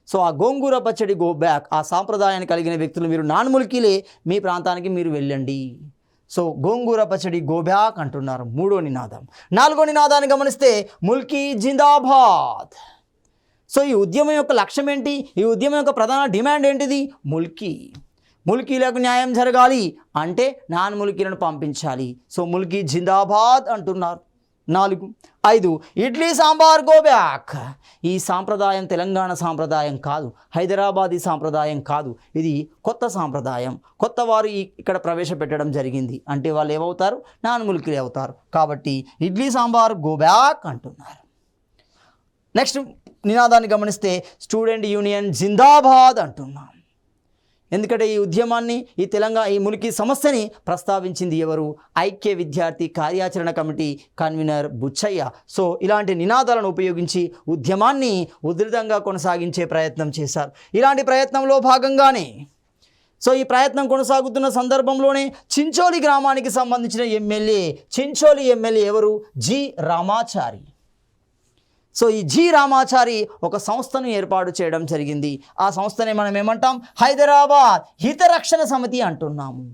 సో ఆ గోంగూర పచ్చడి గో బ్యాక్, ఆ సాంప్రదాయాన్ని కలిగిన వ్యక్తులు మీరు నాన్ముల్కీలే, మీ ప్రాంతానికి మీరు వెళ్ళండి. సో గోంగూర పచ్చడి గో బ్యాక్ అంటున్నారు మూడో నినాదం. నాలుగో నినాదాన్ని గమనిస్తే ముల్కీ జిందాబాద్. సో ఈ ఉద్యమం యొక్క లక్ష్యం ఏంటి? ఈ ఉద్యమం యొక్క ప్రధాన డిమాండ్ ఏంటిది? ముల్కీలకు న్యాయం జరగాలి అంటే నాన్ ముల్కీలను పంపించాలి. సో ముల్కీ జిందాబాద్ అంటున్నారు. 4. 5 ఇడ్లీ సాంబార్ గో బ్యాక్. ఈ సాంప్రదాయం తెలంగాణ సాంప్రదాయం కాదు, హైదరాబాదీ సాంప్రదాయం కాదు, ఇది కొత్త సాంప్రదాయం. కొత్త వారు ఇక్కడ ప్రవేశపెట్టడం జరిగింది. అంటే వాళ్ళు ఏమవుతారు? నాన్ ముల్కీలు అవుతారు. కాబట్టి ఇడ్లీ సాంబార్ గో బ్యాక్ అంటున్నారు. నెక్స్ట్ నినాదాన్ని గమనిస్తే స్టూడెంట్ యూనియన్ జిందాబాద్ అంటున్నాం. ఎందుకంటే ఈ ఉద్యమాన్ని, ఈ ముల్కీ సమస్యని ప్రస్తావించింది ఎవరు? ఐక్య విద్యార్థి కార్యాచరణ కమిటీ కన్వీనర్ బుచ్చయ్య. సో ఇలాంటి నినాదాలను ఉపయోగించి ఉద్యమాన్ని ఉధృతంగా కొనసాగించే ప్రయత్నం చేశారు. ఇలాంటి ప్రయత్నంలో భాగంగానే సో ఈ ప్రయత్నం కొనసాగుతున్న సందర్భంలోనే చించోలి గ్రామానికి సంబంధించిన చించోలి ఎమ్మెల్యే ఎవరు? జి రామాచారి. సో ఈ జి రామాచారి ఒక సంస్థను ఏర్పాటు చేయడం జరిగింది. ఆ సంస్థని మనం ఏమంటాం? హైదరాబాద్ హితరక్షణ సమితి అంటున్నాము.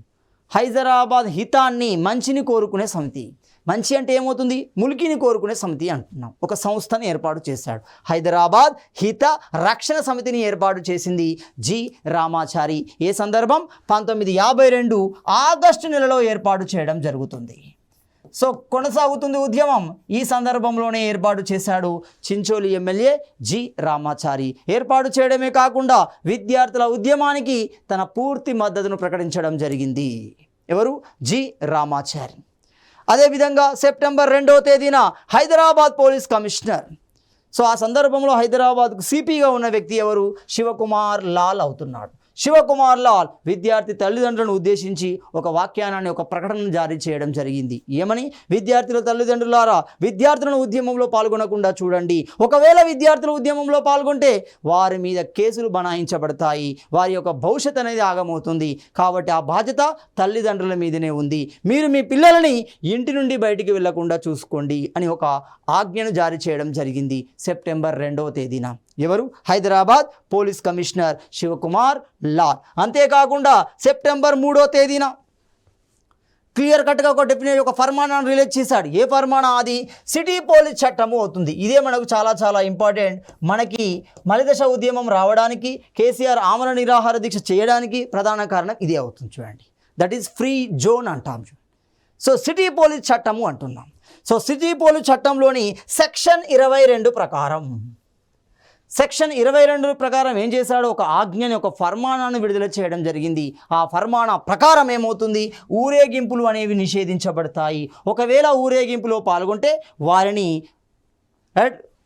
హైదరాబాద్ హితాన్ని, మంచిని కోరుకునే సమితి. మంచి అంటే ఏమవుతుంది? ముల్కీని కోరుకునే సమితి అంటున్నాం. ఒక సంస్థను ఏర్పాటు చేశాడు. హైదరాబాద్ హిత రక్షణ సమితిని ఏర్పాటు చేసింది జి రామాచారి. ఏ సందర్భం? 1952 ఆగస్టు నెలలో ఏర్పాటు చేయడం జరుగుతుంది. సో కొనసాగుతుంది ఉద్యమం. ఈ సందర్భంలోనే ఏర్పాటు చేశాడు చించోలి ఎమ్మెల్యే జి రామాచారి. ఏర్పాటు చేయడమే కాకుండా విద్యార్థుల ఉద్యమానికి తన పూర్తి మద్దతును ప్రకటించడం జరిగింది. ఎవరు? జి రామాచారి. అదేవిధంగా సెప్టెంబర్ 2వ తేదీన హైదరాబాద్ పోలీస్ కమిషనర్. సో ఆ సందర్భంలో హైదరాబాద్కు సిపిగా ఉన్న వ్యక్తి ఎవరు? శివకుమార్ లాల్ అవుతున్నాడు. శివకుమార్ లాల్ విద్యార్థి తల్లిదండ్రులను ఉద్దేశించి ఒక వాక్యానాన్ని, ఒక ప్రకటనను జారీ చేయడం జరిగింది. ఏమని? విద్యార్థుల తల్లిదండ్రులారా, విద్యార్థులను ఉద్యమంలో పాల్గొనకుండా చూడండి. ఒకవేళ విద్యార్థులు ఉద్యమంలో పాల్గొంటే వారి మీద కేసులు బనాయించబడతాయి, వారి యొక్క భవిష్యత్ అనేది ఆగమవుతుంది. కాబట్టి ఆ బాధ్యత తల్లిదండ్రుల మీదనే ఉంది. మీరు మీ పిల్లలని ఇంటి నుండి బయటికి వెళ్లకుండా చూసుకోండి అని ఒక ఆజ్ఞను జారీ చేయడం జరిగింది సెప్టెంబర్ 2వ తేదీన. ఎవరు? Hyderabad police commissioner Shivakumar Lal. అంతేకాకుండా సెప్టెంబర్ 3వ తేదీన క్లియర్ కట్గా ఒక ఫర్మానాను రిలీజ్ చేశాడు. ఏ ఫర్మానా? అది సిటీ పోలీస్ చట్టము అవుతుంది. ఇదే మనకు చాలా చాలా ఇంపార్టెంట్. మనకి మలిదశ ఉద్యమం రావడానికి, కేసీఆర్ ఆమరణ నిరాహార దీక్ష చేయడానికి ప్రధాన కారణం ఇదే అవుతుంది. చూడండి, దట్ ఈస్ ఫ్రీ జోన్ అంటాం. సో సిటీ పోలీస్ చట్టము అంటున్నాం. సో సిటీ పోలీస్ చట్టంలోని సెక్షన్ 22 ప్రకారం సెక్షన్ 22 ప్రకారం ఏం చేశాడు? ఒక ఆజ్ఞని, ఒక ఫర్మానాను విడుదల చేయడం జరిగింది. ఆ ఫర్మానా ప్రకారం ఏమవుతుంది? ఊరేగింపులు అనేవి నిషేధించబడతాయి. ఒకవేళ ఊరేగింపులో పాల్గొంటే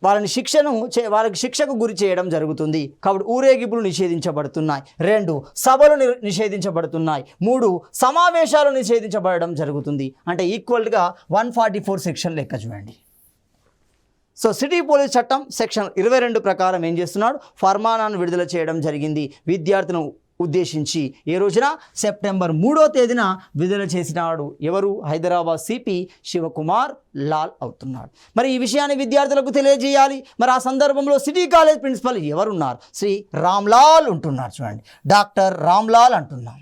వారికి శిక్షకు గురి చేయడం జరుగుతుంది. కాబట్టి ఊరేగింపులు నిషేధించబడుతున్నాయి. 2 సభలు నిషేధించబడుతున్నాయి. 3 సమావేశాలు నిషేధించబడడం జరుగుతుంది. అంటే ఈక్వల్గా 144 సెక్షన్ లెక్క చూడండి. సో సిటీ పోలీస్ చట్టం సెక్షన్ 22 ప్రకారం ఏం చేస్తున్నాడు? ఫర్మానాను విడుదల చేయడం జరిగింది విద్యార్థులను ఉద్దేశించి. ఏ రోజున? సెప్టెంబర్ 3వ తేదీన విడుదల చేసినాడు. ఎవరు? హైదరాబాద్ సిపి శివకుమార్ లాల్ అవుతున్నాడు. మరి ఈ విషయాన్ని విద్యార్థులకు తెలియజేయాలి. మరి ఆ సందర్భంలో సిటీ కాలేజ్ ప్రిన్సిపల్ ఎవరున్నారు? శ్రీ రామ్లాల్ ఉంటున్నారు. చూడండి, డాక్టర్ రామ్లాల్ అంటున్నాం.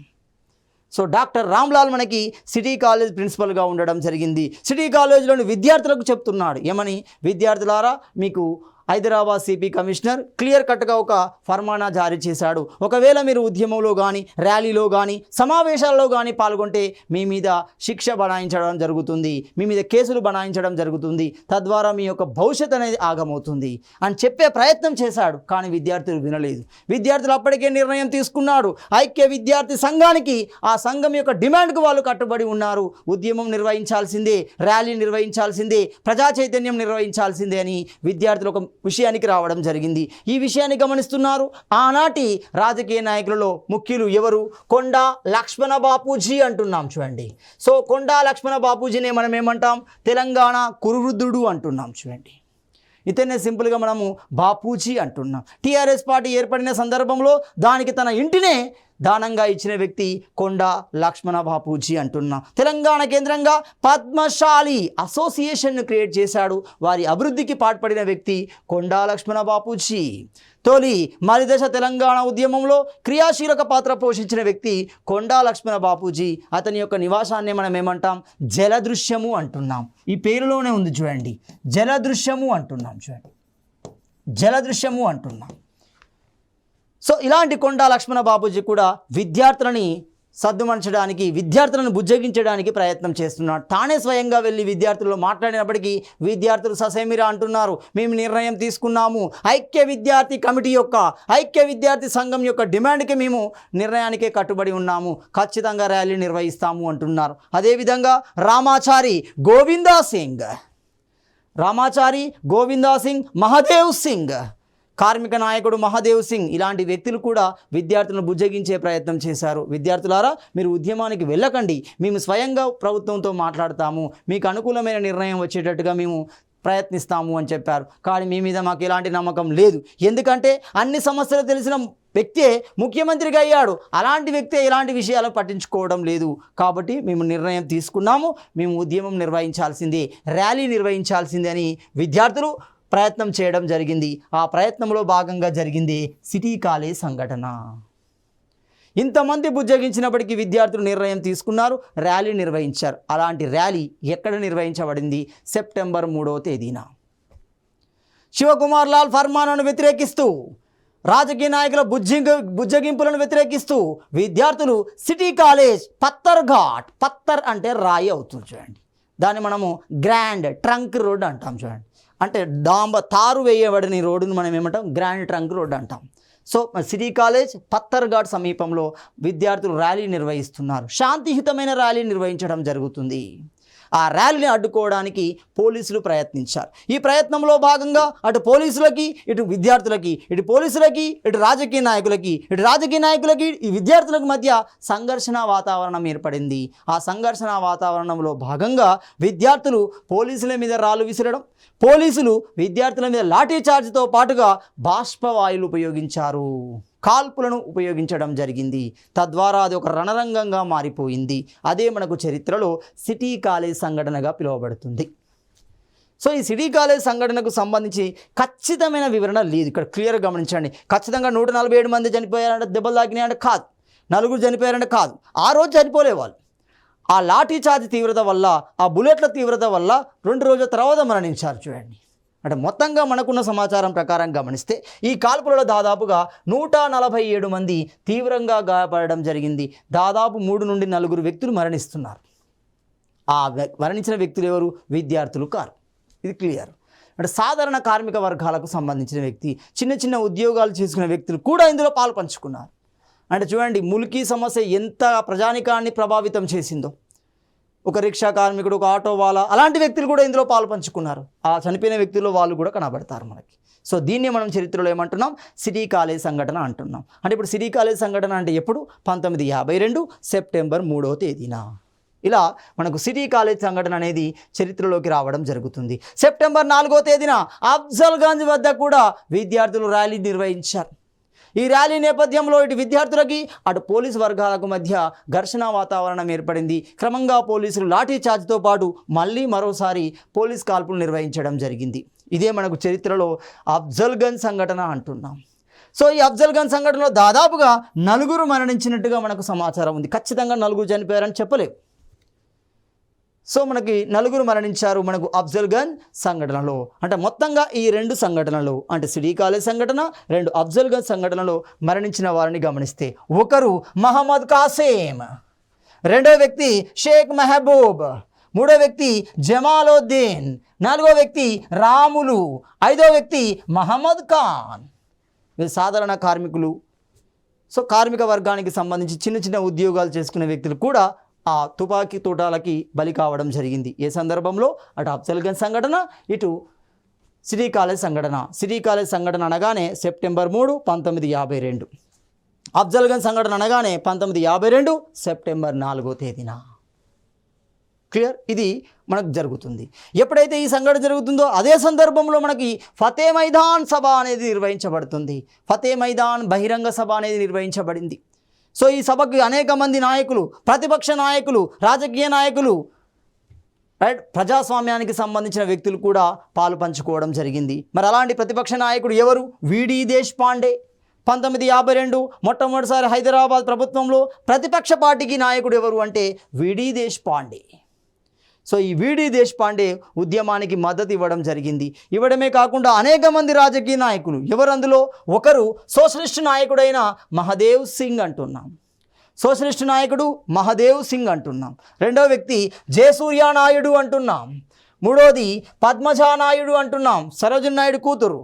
సో డాక్టర్ రామ్లాల్ మనకి సిటీ కాలేజ్ ప్రిన్సిపల్గా ఉండడం జరిగింది. సిటీ కాలేజ్లోని విద్యార్థులకు చెప్తున్నాడు ఏమని? విద్యార్థులారా, మీకు హైదరాబాద్ సిపి కమిషనర్ క్లియర్ కట్గా ఒక ఫర్మానా జారీ చేశాడు. ఒకవేళ మీరు ఉద్యమంలో కానీ, ర్యాలీలో కానీ, సమావేశాల్లో కానీ పాల్గొంటే మీ మీద శిక్ష బనాయించడం జరుగుతుంది, మీ మీద కేసులు బనాయించడం జరుగుతుంది, తద్వారా మీ యొక్క భవిష్యత్ అనేది ఆగమవుతుంది అని చెప్పే ప్రయత్నం చేశాడు. కానీ విద్యార్థులు వినలేదు. విద్యార్థులు అప్పటికే నిర్ణయం తీసుకున్నాడు. ఐక్య విద్యార్థి సంఘానికి, ఆ సంఘం యొక్క డిమాండ్కు వాళ్ళు కట్టుబడి ఉన్నారు. ఉద్యమం నిర్వహించాల్సిందే, ర్యాలీ నిర్వహించాల్సిందే, ప్రజా చైతన్యం నిర్వహించాల్సిందే అని విద్యార్థులు ఒక విషయానికి రావడం జరిగింది. ఈ విషయాన్ని గమనిస్తున్నారు ఆనాటి రాజకీయ నాయకులలో ముఖ్యులు ఎవరు? కొండా లక్ష్మణ బాపూజీ అంటున్నాం. చూడండి, సో కొండా లక్ష్మణ బాపూజీని మనం ఏమంటాం? తెలంగాణ కురువృద్ధుడు అంటున్నాం. చూడండి, ఇతనే సింపుల్గా మనము బాపూజీ అంటున్నాం. టీఆర్ఎస్ పార్టీ ఏర్పడిన సందర్భంలో దానికి తన ఇంటినే దానంగా ఇచ్చిన వ్యక్తి కొండా లక్ష్మణ బాపూజీ అంటున్నాం. తెలంగాణ కేంద్రంగా పద్మశాలి అసోసియేషన్ను క్రియేట్ చేశాడు. వారి అభివృద్ధికి పాటుపడిన వ్యక్తి కొండా లక్ష్మణ బాపూజీ. తొలి మలిదశ తెలంగాణ ఉద్యమంలో క్రియాశీలక పాత్ర పోషించిన వ్యక్తి కొండా లక్ష్మణ బాపూజీ. అతని యొక్క నివాసాన్ని మనం ఏమంటాం? జలదృశ్యము అంటున్నాం. ఈ పేరులోనే ఉంది చూడండి, జలదృశ్యము అంటున్నాం. చూడండి, జలదృశ్యము అంటున్నాం. సో ఇలాంటి కొండా లక్ష్మణ బాపూజీ కూడా విద్యార్థులని సద్దుమణచడానికి, విద్యార్థులను బుజ్జగించడానికి ప్రయత్నం చేస్తున్నాడు. తానే స్వయంగా వెళ్ళి విద్యార్థుల్లో మాట్లాడినప్పటికీ విద్యార్థులు ససేమిరా అంటున్నారు, మేము నిర్ణయం తీసుకున్నాము, ఐక్య విద్యార్థి కమిటీ యొక్క, ఐక్య విద్యార్థి సంఘం యొక్క డిమాండ్కి మేము నిర్ణయానికే కట్టుబడి ఉన్నాము, ఖచ్చితంగా ర్యాలీ నిర్వహిస్తాము అంటున్నారు. అదేవిధంగా రామాచారి గోవిందా సింగ్, మహాదేవ్ సింగ్, కార్మిక నాయకుడు మహాదేవ్ సింగ్, ఇలాంటి వ్యక్తులు కూడా విద్యార్థులను బుజ్జగించే ప్రయత్నం చేశారు. విద్యార్థులారా, మీరు ఉద్యమానికి వెళ్ళకండి, మేము స్వయంగా ప్రభుత్వంతో మాట్లాడతాము, మీకు అనుకూలమైన నిర్ణయం వచ్చేటట్టుగా మేము ప్రయత్నిస్తాము అని చెప్పారు. కానీ మీ మీద మాకు ఎలాంటి నమ్మకం లేదు, ఎందుకంటే అన్ని సమస్యలు తెలిసిన వ్యక్తే ముఖ్యమంత్రిగా అయ్యాడు, అలాంటి వ్యక్తే ఇలాంటి విషయాలు పట్టించుకోవడం లేదు, కాబట్టి మేము నిర్ణయం తీసుకున్నాము, మేము ఉద్యమం నిర్వహించాల్సిందే, ర్యాలీ నిర్వహించాల్సిందే అని విద్యార్థులు ప్రయత్నం చేయడం జరిగింది. ఆ ప్రయత్నంలో భాగంగా జరిగింది సిటీ కాలేజ్ సంఘటన. ఇంతమంది బుజ్జగించినప్పటికీ విద్యార్థులు నిర్ణయం తీసుకున్నారు, ర్యాలీ నిర్వహించారు. అలాంటి ర్యాలీ ఎక్కడ నిర్వహించబడింది? సెప్టెంబర్ 3వ తేదీన. శివకుమార్ లాల్ ఫర్మానాను వ్యతిరేకిస్తూ, రాజకీయ నాయకుల బుజ్జగింపులను వ్యతిరేకిస్తూ విద్యార్థులు సిటీ కాలేజ్ పత్తర్ అంటే రాయి అవుతుంది చూడండి, దాన్ని మనము గ్రాండ్ ట్రంక్ రోడ్ అంటాం చూడండి, అంటే తారు వేయబడిన రోడ్డును మనం ఏమంటాం? గ్రాండ్ ట్రంక్ రోడ్ అంటాం. సో సిటీ కాలేజ్ పత్తర్ఘాట్ సమీపంలో విద్యార్థులు ర్యాలీ నిర్వహిస్తున్నారు. శాంతియుతమైన ర్యాలీ నిర్వహించడం జరుగుతుంది. ఆ ర్యాలీని అడ్డుకోవడానికి పోలీసులు ప్రయత్నించారు. ఈ ప్రయత్నంలో భాగంగా అటు పోలీసులకి, ఇటు విద్యార్థులకి, ఇటు పోలీసులకి, ఇటు రాజకీయ నాయకులకి, ఈ విద్యార్థులకు మధ్య సంఘర్షణ వాతావరణం ఏర్పడింది. ఆ సంఘర్షణ వాతావరణంలో భాగంగా విద్యార్థులు పోలీసుల మీద రాళ్ళు విసిరడం, పోలీసులు విద్యార్థుల మీద లాఠీ చార్జ్తో పాటుగా బాష్పవాయువులు ఉపయోగించారు, కాల్పులను ఉపయోగించడం జరిగింది. తద్వారా అది ఒక రణరంగంగా మారిపోయింది. అదే మనకు చరిత్రలో సిటీ కాలేజ్ సంఘటనగా పిలువబడుతుంది. సో ఈ సిటీ కాలేజ్ సంఘటనకు సంబంధించి ఖచ్చితమైన వివరణ లేదు. ఇక్కడ క్లియర్గా గమనించండి. ఖచ్చితంగా 147 మంది చనిపోయారంటే, దెబ్బలు తాకినాయంటే కాదు, 4 చనిపోయారంటే కాదు, ఆ రోజు చనిపోలే వాళ్ళు. ఆ లాఠీ చార్జ్ తీవ్రత వల్ల, ఆ బుల్లెట్ల తీవ్రత వల్ల 2 రోజుల తర్వాత మరణించారు చూడండి. అంటే మొత్తంగా మనకున్న సమాచారం ప్రకారం గమనిస్తే ఈ కాల్పులలో దాదాపుగా 147 మంది తీవ్రంగా గాయపడడం జరిగింది. దాదాపు 3 నుండి 4 వ్యక్తులు మరణిస్తున్నారు. ఆ మరణించిన వ్యక్తులు ఎవరు? విద్యార్థులు కారు. ఇది క్లియర్. అంటే సాధారణ కార్మిక వర్గాలకు సంబంధించిన వ్యక్తి, చిన్న చిన్న ఉద్యోగాలు చేసుకునే వ్యక్తులు కూడా ఇందులో పాలు పంచుకున్నారు. అంటే చూడండి, ముల్కీ సమస్య ఎంత ప్రజానికాన్ని ప్రభావితం చేసిందో. ఒక రిక్షా కార్మికుడు, ఒక ఆటో వాలా, అలాంటి వ్యక్తులు కూడా ఇందులో పాలు పంచుకున్నారు. ఆ చనిపోయిన వ్యక్తుల్లో వాళ్ళు కూడా కనబడతారు మనకి. సో దీన్ని మనం చరిత్రలో ఏమంటున్నాం? సిటీ కాలేజ్ సంఘటన అంటున్నాం. అంటే ఇప్పుడు సిటీ కాలేజ్ సంఘటన అంటే ఎప్పుడు? 1952 సెప్టెంబర్ 3వ తేదీన. ఇలా మనకు సిటీ కాలేజ్ సంఘటన అనేది చరిత్రలోకి రావడం జరుగుతుంది. సెప్టెంబర్ 4వ తేదీన అఫ్జల్గంజ్ వద్ద కూడా విద్యార్థులు ర్యాలీ నిర్వహించారు. ఈ ర్యాలీ నేపథ్యంలో ఇటు విద్యార్థులకి, అటు పోలీసు వర్గాలకు మధ్య ఘర్షణ వాతావరణం ఏర్పడింది. క్రమంగా పోలీసులు లాఠీ చార్జ్తో పాటు మళ్ళీ మరోసారి పోలీస్ కాల్పులు నిర్వహించడం జరిగింది. ఇదే మనకు చరిత్రలో అఫ్జల్గంజ్ సంఘటన అంటున్నాం. సో ఈ అఫ్జల్గంజ్ సంఘటనలో దాదాపుగా 4 మరణించినట్టుగా మనకు సమాచారం ఉంది. ఖచ్చితంగా 4 చనిపోయారని చెప్పలేవు. సో మనకి 4 మరణించారు మనకు అఫ్జల్గంజ్ సంఘటనలో. అంటే మొత్తంగా ఈ 2 సంఘటనలు, అంటే సిటీ కాలేజ్ సంఘటన, 2 అఫ్జల్గంజ్ సంఘటనలో మరణించిన వారిని గమనిస్తే, ఒకరు మహమ్మద్ కాసిం, 2వ వ్యక్తి షేక్ మెహబూబ్, 3వ వ్యక్తి జమాలుద్దీన్, 4వ వ్యక్తి రాములు, 5వ వ్యక్తి మహమ్మద్ ఖాన్. వీళ్ళు సాధారణ కార్మికులు. సో కార్మిక వర్గానికి సంబంధించి చిన్న చిన్న ఉద్యోగాలు చేసుకునే వ్యక్తులు కూడా ఆ తుపాకీ తూటాలకి బలి కావడం జరిగింది. ఏ సందర్భంలో? అటు అఫ్జల్గంజ్ సంఘటన, ఇటు సిటీ కాలేజ్ సంఘటన. సిటీ కాలేజ్ సంఘటన అనగానే సెప్టెంబర్ 3, 1952. అఫ్జల్గంజ్ సంఘటన అనగానే 1952 సెప్టెంబర్ 4వ తేదీన. క్లియర్? ఇది మనకు జరుగుతుంది. ఎప్పుడైతే ఈ సంఘటన జరుగుతుందో అదే సందర్భంలో మనకి ఫతే మైదాన్ సభ అనేది నిర్వహించబడుతుంది. ఫతే మైదాన్ బహిరంగ సభ అనేది నిర్వహించబడింది. సో ఈ సభకు అనేక మంది నాయకులు, ప్రతిపక్ష నాయకులు, రాజకీయ నాయకులు, రైట్, ప్రజాస్వామ్యానికి సంబంధించిన వ్యక్తులు కూడా పాలు పంచుకోవడం జరిగింది. మరి అలాంటి ప్రతిపక్ష నాయకుడు ఎవరు? విడి దేశపాండే. 1952 మొట్టమొదటిసారి హైదరాబాద్ ప్రభుత్వంలో ప్రతిపక్ష పార్టీకి నాయకుడు ఎవరు అంటే విడి దేశపాండే. సో ఈ విడి దేశపాండే ఉద్యమానికి మద్దతు ఇవ్వడం జరిగింది. ఇవ్వడమే కాకుండా అనేక మంది రాజకీయ నాయకులు, ఎవరు అందులో ఒకరు సోషలిస్ట్ నాయకుడైన మహదేవ్ సింగ్ అంటున్నాం. సోషలిస్ట్ నాయకుడు మహదేవ్ సింగ్ అంటున్నాం. రెండవ వ్యక్తి జయసూర్య నాయుడు అంటున్నాం. మూడోది పద్మజా నాయుడు అంటున్నాం, సరోజిని నాయుడు కూతురు.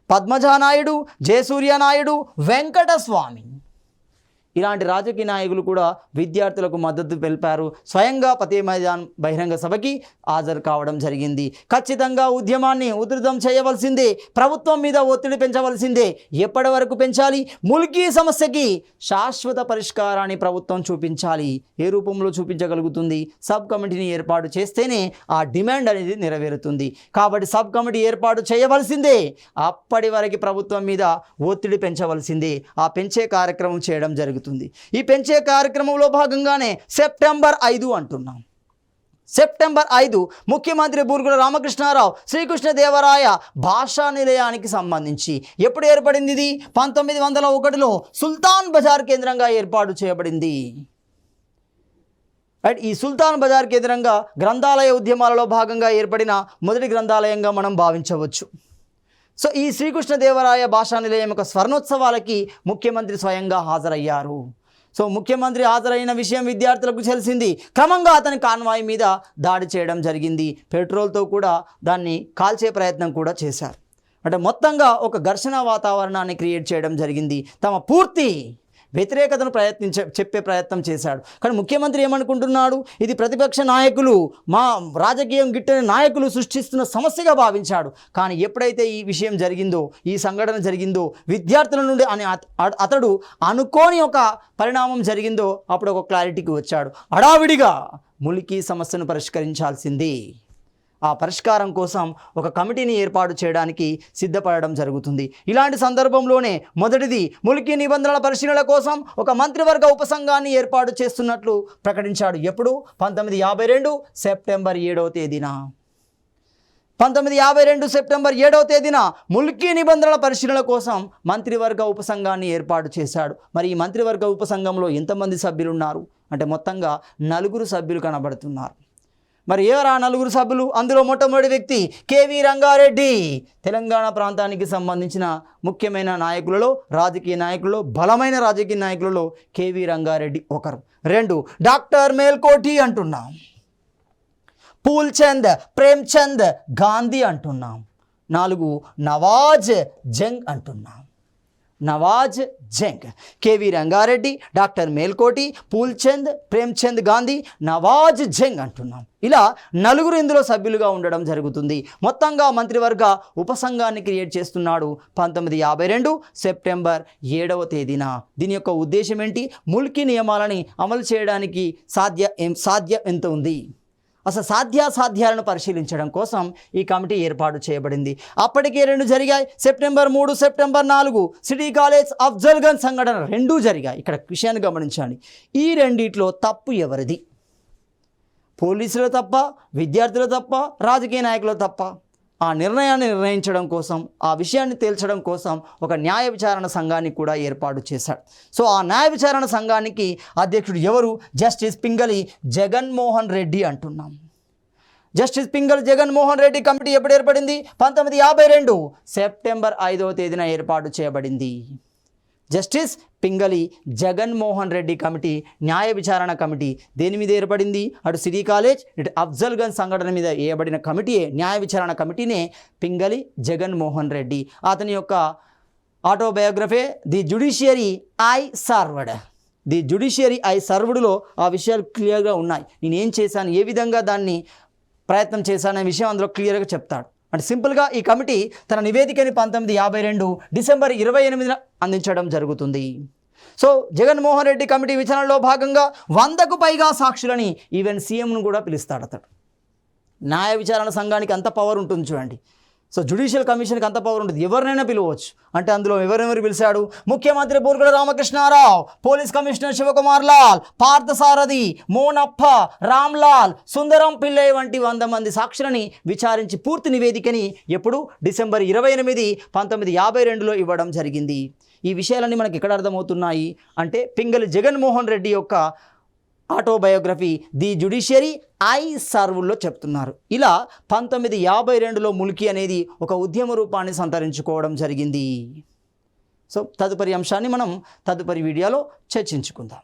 పద్మజా నాయుడు, జయసూర్య నాయుడు, వెంకటస్వామి, ఇలాంటి రాజకీయ నాయకులు కూడా విద్యార్థులకు మద్దతు తెలిపారు. స్వయంగా ఫతే మైదాన్ బహిరంగ సభకి హాజరు కావడం జరిగింది. ఖచ్చితంగా ఉద్యమాన్ని ఉధృతం చేయవలసిందే, ప్రభుత్వం మీద ఒత్తిడి పెంచవలసిందే. ఎప్పటి వరకు పెంచాలి? ముల్కీ సమస్యకి శాశ్వత పరిష్కారాన్ని ప్రభుత్వం చూపించాలి. ఏ రూపంలో చూపించగలుగుతుంది? సబ్ కమిటీని ఏర్పాటు చేస్తేనే ఆ డిమాండ్ అనేది నెరవేరుతుంది. కాబట్టి సబ్ కమిటీ ఏర్పాటు చేయవలసిందే. అప్పటి వరకు ప్రభుత్వం మీద ఒత్తిడి పెంచవలసిందే. ఆ పెంచే కార్యక్రమం చేయడం జరుగుతుంది. ఈ పెంచే కార్యక్రమంలో భాగంగానే సెప్టెంబర్ 5 అంటున్నాం. సెప్టెంబర్ 5 ముఖ్యమంత్రి బూర్గుల రామకృష్ణారావు శ్రీకృష్ణదేవరాయ భాషా నిలయానికి సంబంధించి ఎప్పుడు ఏర్పడింది? ఇది 1901లో సుల్తాన్ బజార్ కేంద్రంగా ఏర్పాటు చేయబడింది. రైట్, ఈ సుల్తాన్ బజార్ కేంద్రంగా గ్రంథాలయ ఉద్యమాలలో భాగంగా ఏర్పడిన మొదటి గ్రంథాలయంగా మనం భావించవచ్చు. సో ఈ శ్రీకృష్ణదేవరాయ భాషా నిలయం యొక్క స్వర్ణోత్సవాలకి ముఖ్యమంత్రి స్వయంగా హాజరయ్యారు. సో ముఖ్యమంత్రి హాజరైన విషయం విద్యార్థులకు తెలిసింది. క్రమంగా అతని కాన్వాయ్ మీద దాడి చేయడం జరిగింది. పెట్రోల్తో కూడా దాన్ని కాల్చే ప్రయత్నం కూడా చేశారు. అంటే మొత్తంగా ఒక ఘర్షణ వాతావరణాన్ని క్రియేట్ చేయడం జరిగింది. తమ పూర్తి వ్యతిరేకతను చెప్పే ప్రయత్నం చేశాడు. కానీ ముఖ్యమంత్రి ఏమనుకుంటున్నాడు? ఇది ప్రతిపక్ష నాయకులు, మా రాజకీయం గిట్టని నాయకులు సృష్టిస్తున్న సమస్యగా భావించాడు. కానీ ఎప్పుడైతే ఈ విషయం జరిగిందో, ఈ సంఘటన జరిగిందో, విద్యార్థుల నుండి అతడు అనుకోని ఒక పరిణామం జరిగిందో, అప్పుడు ఒక క్లారిటీకి వచ్చాడు. హడావిడిగా ముల్కీ సమస్యను పరిష్కరించాల్సింది. ఆ పరిష్కారం కోసం ఒక కమిటీని ఏర్పాటు చేయడానికి సిద్ధపడడం జరుగుతుంది. ఇలాంటి సందర్భంలోనే మొదటిది ముల్కీ నిబంధనల పరిశీలన కోసం ఒక మంత్రివర్గ ఉపసంఘాన్ని ఏర్పాటు చేస్తున్నట్లు ప్రకటించాడు. ఎప్పుడు? 1952 సెప్టెంబర్ 7వ తేదీన. 1952 సెప్టెంబర్ 7వ తేదీన ముల్కీ నిబంధనల పరిశీలన కోసం మంత్రివర్గ ఉపసంఘాన్ని ఏర్పాటు చేశాడు. మరి ఈ మంత్రివర్గ ఉపసంఘంలో ఎంతమంది సభ్యులు ఉన్నారు అంటే మొత్తంగా 4 సభ్యులు కనబడుతున్నారు. మరి ఎవరు ఆ 4 సభ్యులు? అందులో మొట్టమొదటి వ్యక్తి కేవీ రంగారెడ్డి. తెలంగాణ ప్రాంతానికి సంబంధించిన ముఖ్యమైన నాయకులలో, రాజకీయ నాయకులలో, బలమైన రాజకీయ నాయకులలో కేవీ రంగారెడ్డి ఒకరు. 2 డాక్టర్ మేల్కోటి అంటున్నాం. పూల్చంద్ ప్రేమ్చంద్ గాంధీ అంటున్నాం. 4 నవాజ్ జంగ్ అంటున్నాం. నవాజ్ జంగ్, కేవీ రంగారెడ్డి, డాక్టర్ మేల్కోటి, పూల్చంద్, ప్రేమ్చంద్ గాంధీ, నవాజ్ జంగ్ అంటున్నాం. ఇలా 4 ఇందులో సభ్యులుగా ఉండడం జరుగుతుంది. మొత్తంగా మంత్రివర్గ ఉపసంఘాన్ని క్రియేట్ చేస్తున్నాడు 1952 సెప్టెంబర్ 7వ తేదీన. దీని యొక్క ఉద్దేశం ఏంటి? ముల్కీ నియమాలని అమలు చేయడానికి సాధ్యం ఎంత ఉంది, అసలు సాధ్యాసాధ్యాలను పరిశీలించడం కోసం ఈ కమిటీ ఏర్పాటు చేయబడింది. అప్పటికే 2 జరిగాయి. September 3, September 4 city college Afzalgunj సంఘటన 2 జరిగాయి. ఇక్కడ విషయాన్ని గమనించండి. ఈ రెండిట్లో తప్పు ఎవరిది? పోలీసుల తప్ప, విద్యార్థుల తప్ప, రాజకీయ నాయకుల తప్ప? ఆ నిర్ణయాన్ని నిర్ణయించడం కోసం, ఆ విషయాన్ని తేల్చడం కోసం ఒక న్యాయ విచారణ సంఘాన్ని కూడా ఏర్పాటు చేశాడు. సో ఆ న్యాయ విచారణ సంఘానికి అధ్యక్షుడు ఎవరు? జస్టిస్ పింగళి జగన్మోహన్ రెడ్డి అంటున్నాం. జస్టిస్ పింగళి జగన్మోహన్ రెడ్డి కమిటీ ఎప్పుడు ఏర్పడింది? 1952 సెప్టెంబర్ 5వ తేదీన ఏర్పాటు చేయబడింది. జస్టిస్ పింగళి జగన్మోహన్ రెడ్డి కమిటీ, న్యాయ విచారణ కమిటీ దేని మీద ఏర్పడింది? అటు సిటీ కాలేజ్, ఇటు అఫ్జల్గంజ్ సంఘటన మీద వేయబడిన కమిటీయే, న్యాయ విచారణ కమిటీనే పింగళి జగన్మోహన్ రెడ్డి. అతని యొక్క autobiography the judiciary I served. The judiciary I సర్వ్డ్లో ఆ విషయాలు క్లియర్గా ఉన్నాయి. నేనేం చేశాను, ఏ విధంగా దాన్ని ప్రయత్నం చేశాననే విషయం అందులో క్లియర్గా చెప్తాడు. అంటే సింపుల్గా ఈ కమిటీ తన నివేదికని 1952 డిసెంబర్ 28న అందించడం జరుగుతుంది. సో జగన్మోహన్ రెడ్డి కమిటీ విచారణలో భాగంగా 100కు పైగా సాక్షులని, ఈవెన్ సీఎంను కూడా పిలుస్తాడు అతడు. న్యాయ విచారణ సంఘానికి అంత పవర్ ఉంటుంది చూడండి. సో జ్యుడిషియల్ కమిషన్కి అంత పవర్ ఉంటుంది, ఎవరినైనా పిలవచ్చు. అంటే అందులో ఎవరెవరు పిలిచాడు? ముఖ్యమంత్రి బూర్గుల రామకృష్ణారావు, పోలీస్ కమిషనర్ శివకుమార్ లాల్, పార్థసారథి, మోనప్ప, రామ్లాల్, సుందరం పిల్లై వంటి 100 మంది సాక్షులని విచారించి పూర్తి నివేదికని ఎప్పుడు డిసెంబర్ 28, 1952లో ఇవ్వడం జరిగింది. ఈ విషయాలన్నీ మనకి ఎక్కడ అర్థమవుతున్నాయి అంటే పింగళి జగన్మోహన్ రెడ్డి యొక్క ఆటోబయోగ్రఫీ ది జ్యుడిషియరీ ఐ సర్వ్లో చెప్తున్నారు. ఇలా 1952లో ముల్కీ అనేది ఒక ఉద్యమ రూపాన్ని సంతరించుకోవడం జరిగింది. సో తదుపరి అంశాన్ని మనం తదుపరి వీడియోలో చర్చించుకుందాం.